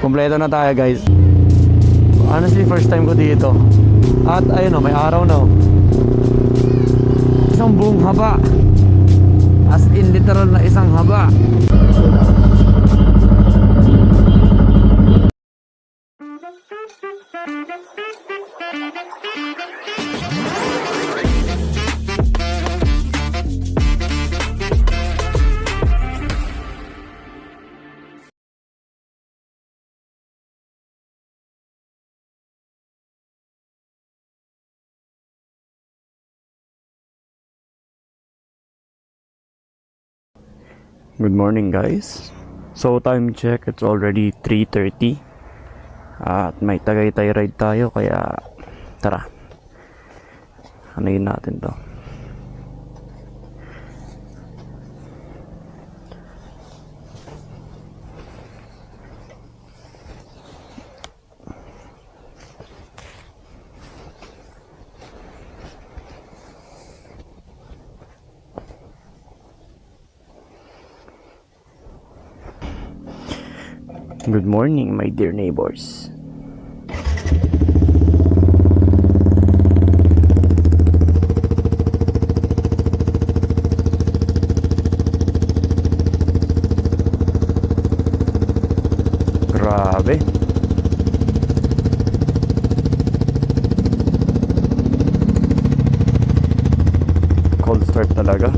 Kompleto na tayo guys. Honestly, first time ko dito. At ayun o, may araw na o. Isang buong haba. As in literal na isang haba. Good morning guys. So time check, it's already 3:30. At may Tagaytay ride tayo kaya tara. Anayin natin to. Good morning, my dear neighbors. Grabe. Cold start talaga.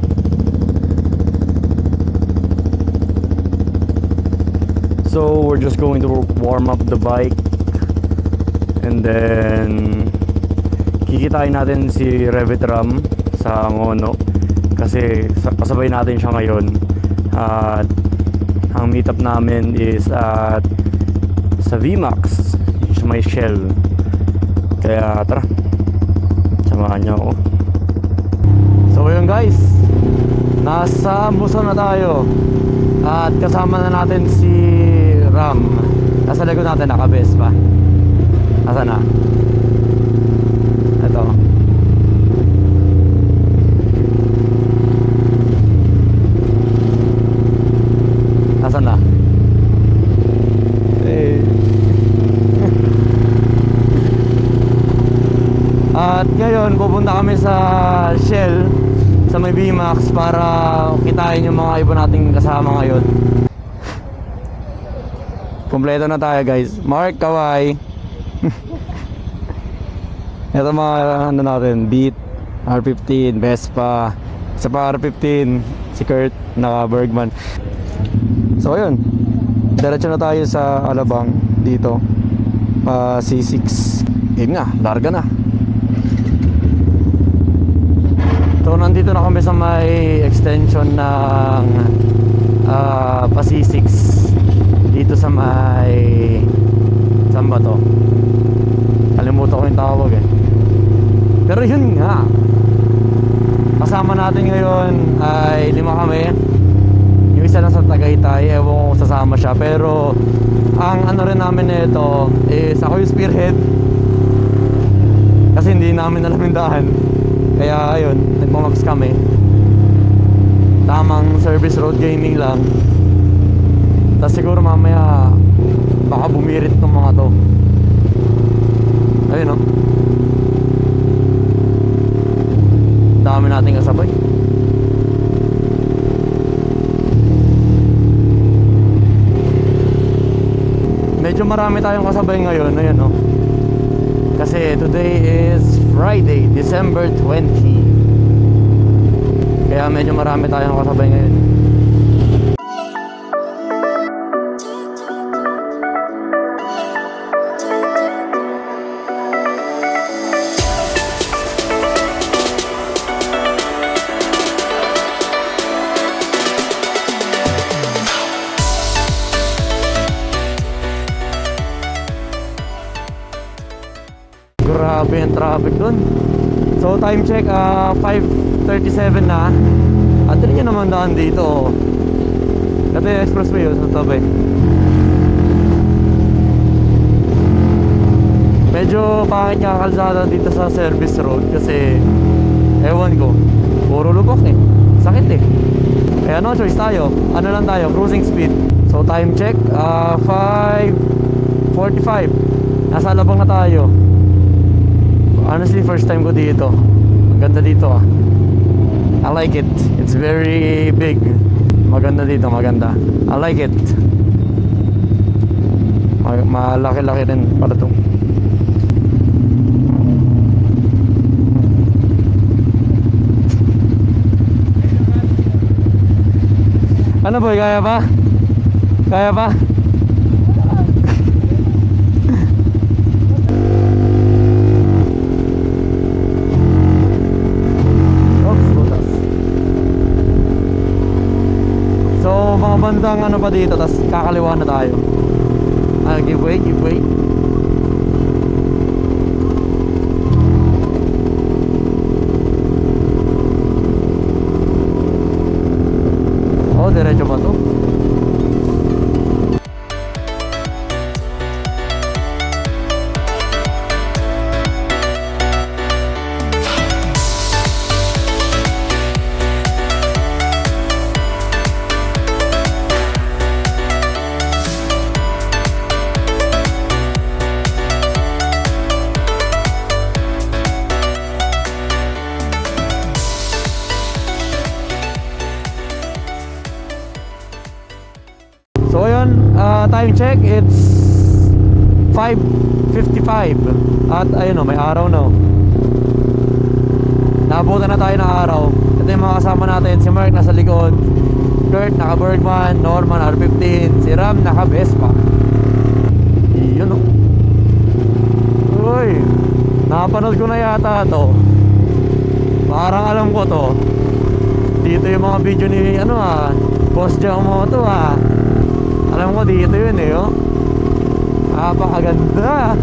So we're just going to warm up the bike and then kikitain natin si Revitram sa Ngono kasi pasabay natin siya ngayon. At ang meetup namin is at sa VMAX sa may Shell. Kaya tara, samahan niyo ako. So yun guys, nasa Muson na tayo at kasama na natin si Ram. Nasa likod natin, nakabes pa. Asa na? Ito. Asa na? Eh. At ngayon, pupunta kami sa Shell sa may VMAX para kitain yung mga iba nating kasama ngayon. Kompleto na tayo guys. Mark, kaway. Ito mga ano natin, Beat, R15, Vespa, isa pa R15, si Kurt, naka Bergman. So ayun, diretso na tayo sa Alabang dito, C6. Yun nga, larga na. So nandito na kami sa may extension ng pa C6 dito sa may, saan ba to? Kalimutan ko yung tawag eh. Pero yun nga, kasama natin ngayon ay 5 kami. Yung isa na sa Tagaytay, ewan ko kung sasama siya. Pero ang ano rin namin nito is ako yung spearhead kasi hindi namin alam yung daan. Kaya ayun, nagmamax kami. Tamang service road gaming lang. Tapos siguro mamaya baka bumirit ng mga to. Ayun o. Dami nating kasabay. Medyo marami tayong kasabay ngayon. Ayun o. Kasi today is Friday, December 20. Kaya medyo marami tayong kasabay ngayon. Grabe yung traffic dun. So time check, 5:37 na. At rin nyo naman daan dito. Ito yung expressway yun sa tabi. Medyo pangit nga kalsada dito sa service road kasi ewan ko, puro lubok eh. Sakit eh. Kaya no choice tayo. Ano lang tayo, cruising speed. So time check, 5:38 6:45. Nasa Alabang na tayo. Honestly, first time ko dito. Ang ganda dito ah. I like it. It's very big. Maganda dito, maganda. I like it. Malaki-laki rin pala to. Ano boy, kaya pa? Kaya pa? Oops, butas. So, mga bandang ano pa dito, tas kakaliwa na tayo. Give way, give way. Oh, diretso ba to? So ayun, time check, it's 5:55. At ayun o, may araw na. Naabutan na tayo ng araw. Ito yung mga kasama natin. Si Mark nasa likod, Kurt naka Birdman, Norman R15, si Ram naka Vespa. Yun o. Uy, napanood ko na yata to. Parang alam ko to. Dito yung mga video ni Boss Jamoto Alam ko dito yun oh. Napakaganda.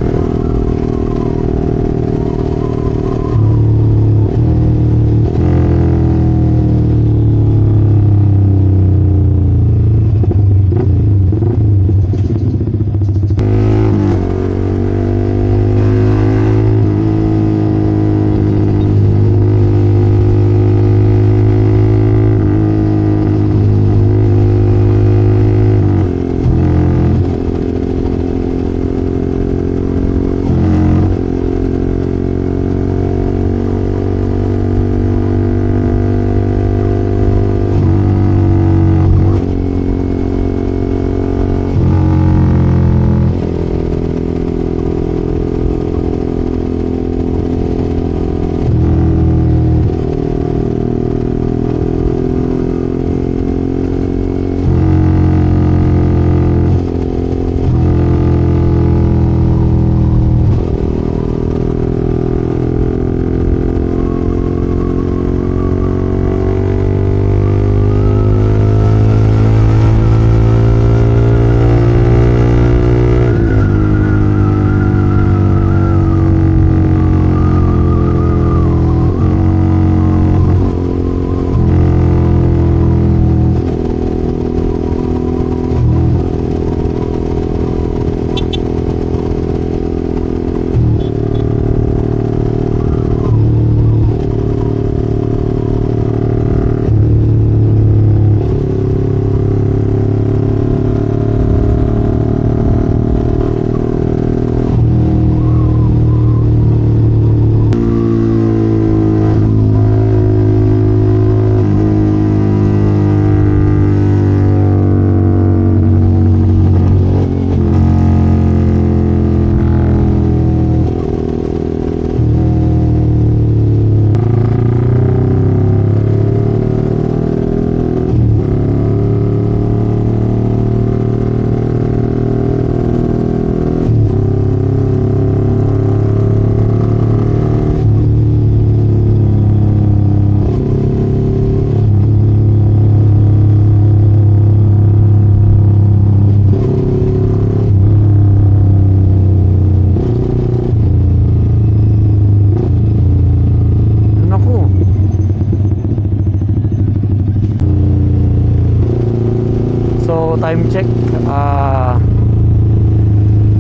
time check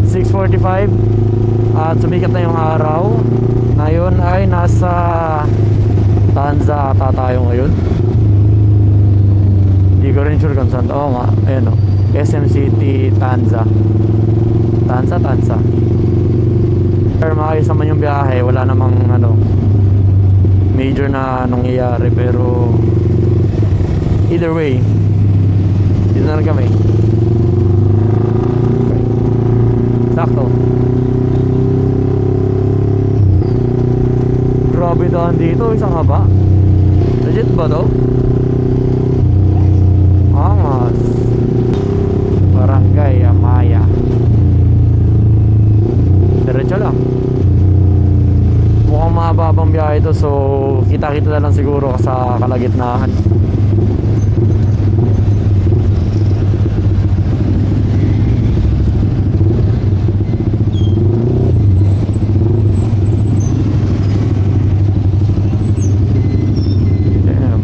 6:45 at sumikat na yung araw. Ngayon ay nasa Tanza ata tayo ngayon. Hindi ko rin sure kung saan. Oo nga, ayun o, SM City, Tanza Tansa. Pero maayos naman yung biyahe, wala namang major na nangyayari, pero either way, dito na lang kami. Sakto. Grabe daan dito, isang haba. Legit ba to? Angas. Barangay Amaya. Diretso lang. Mukhang mahababang biyahe ito, so kita-kita na lang siguro sa kalagitnaan.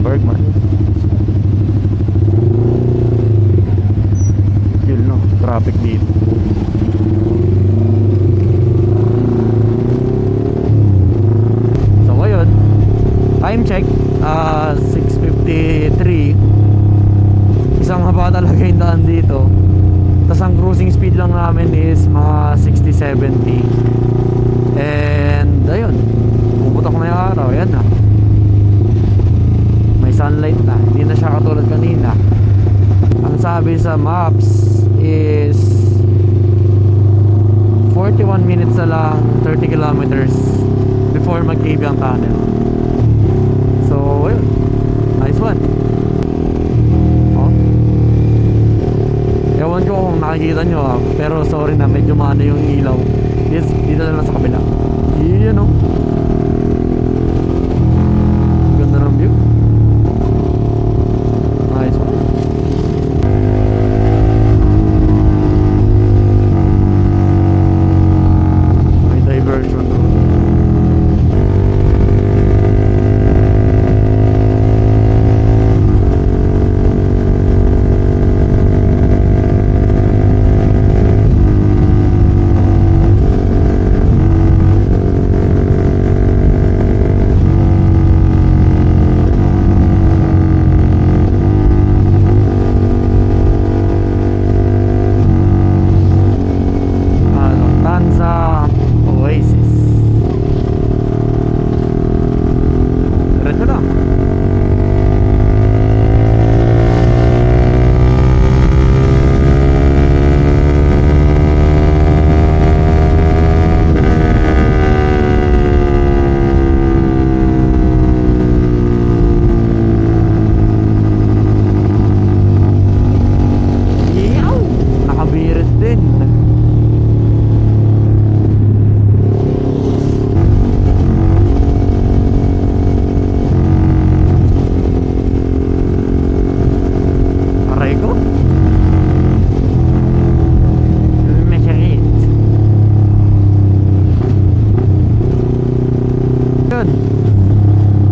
Bergman. Yun no, traffic dito. So ngayon, time check 6:53. Isang haba talaga yung daan dito. Tapos ang cruising speed lang namin is mga 60-70. And ayun, puputok na yung araw. Ayan na, sunlight na, hindi na siya katulad kanina. Ang sabi sa maps is 41 minutes na lang, 30 kilometers before mag-Kabyang Tunnel. So ayun, nice one. Oh, ewan ko kung nakikita nyo pero sorry na, medyo maano yung ilaw. Dito na lang sa kabila. Yun o, ganda ng view.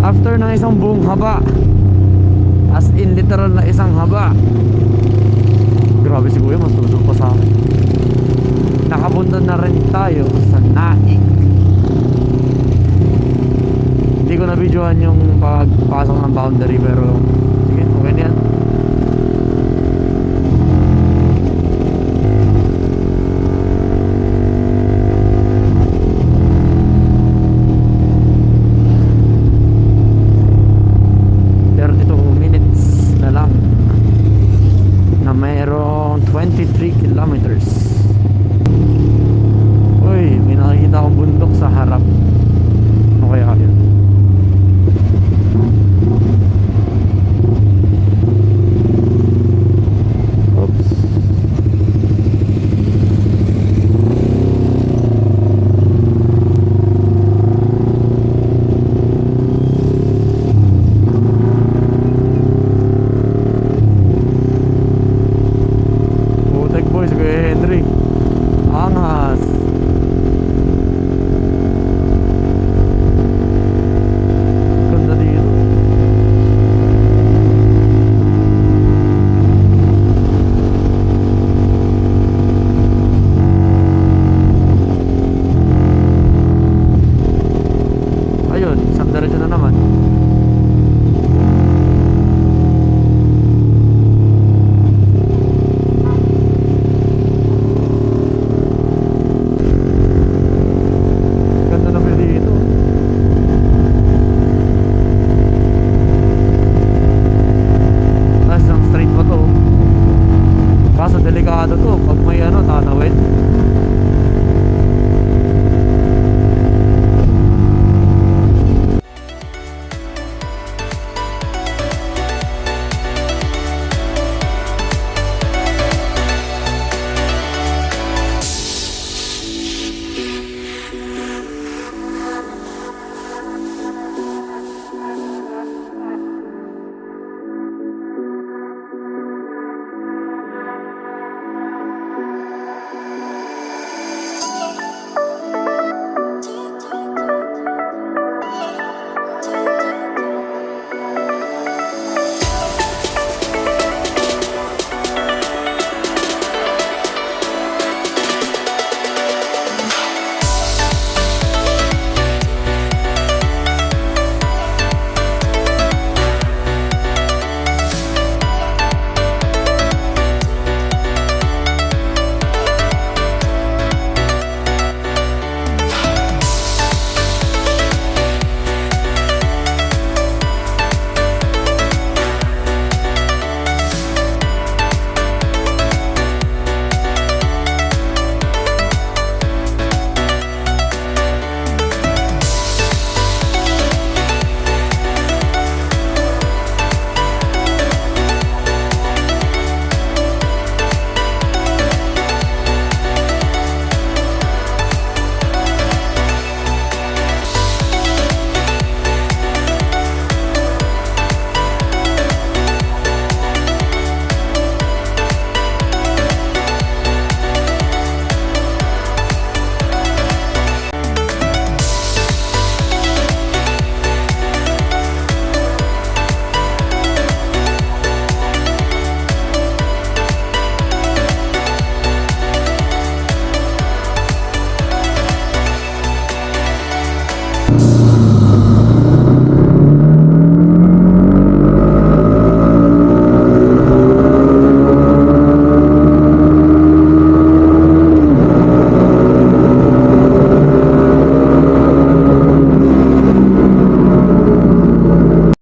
After ng isang buong haba, as in literal na isang haba, grabe si kuya, mas tutol pa sa akin. Nakapunta na rin tayo sa Naik. Hindi ko na videohan yung pagpasok ng boundary, pero sige, okay na yan. Mayroong 23 kilometers. Uy, may nakikita akong bundok sa harap. Ano kaya yun? Oops. Bakit?